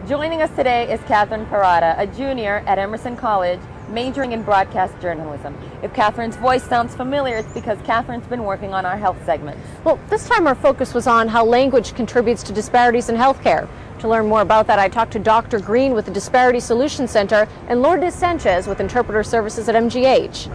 Joining us today is Catherine Parada, a junior at Emerson College, majoring in broadcast journalism. If Catherine's voice sounds familiar, it's because Catherine's been working on our health segments. Well, this time our focus was on how language contributes to disparities in healthcare. To learn more about that, I talked to Dr. Green with the Disparities Solution Center and Lourdes Sanchez with Interpreter Services at MGH.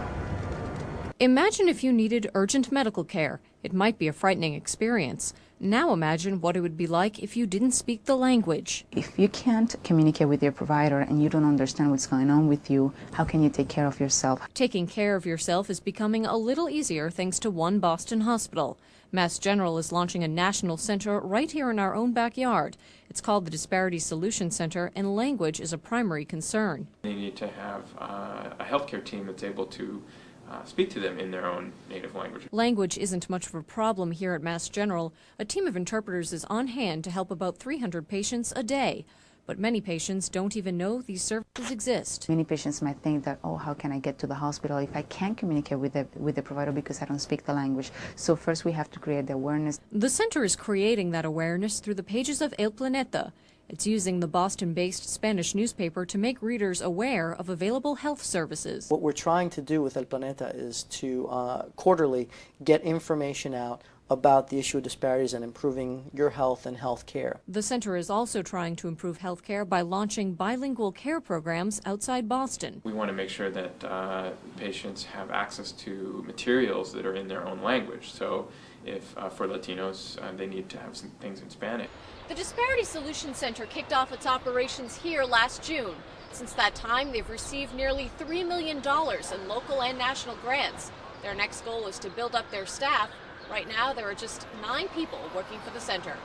Imagine if you needed urgent medical care. It might be a frightening experience. Now imagine what it would be like if you didn't speak the language. If you can't communicate with your provider and you don't understand what's going on with you, how can you take care of yourself? Taking care of yourself is becoming a little easier thanks to one Boston hospital. Mass General is launching a national center right here in our own backyard. It's called the Disparities Solution Center, and language is a primary concern. They need to have a healthcare team that's able to speak to them in their own native language. Language isn't much of a problem here at Mass General. A team of interpreters is on hand to help about 300 patients a day. But many patients don't even know these services exist. Many patients might think that, oh, how can I get to the hospital if I can't communicate with the provider because I don't speak the language? So first we have to create the awareness. The center is creating that awareness through the pages of El Planeta. It's using the Boston-based Spanish newspaper to make readers aware of available health services. What we're trying to do with El Planeta is to quarterly get information out about the issue of disparities and improving your health and health care. The center is also trying to improve health care by launching bilingual care programs outside Boston. We want to make sure that patients have access to materials that are in their own language. So if for Latinos, they need to have some things in Spanish. The Disparities Solution Center kicked off its operations here last June. Since that time, they've received nearly $3 million in local and national grants. Their next goal is to build up their staff. Right now, there are just 9 people working for the center.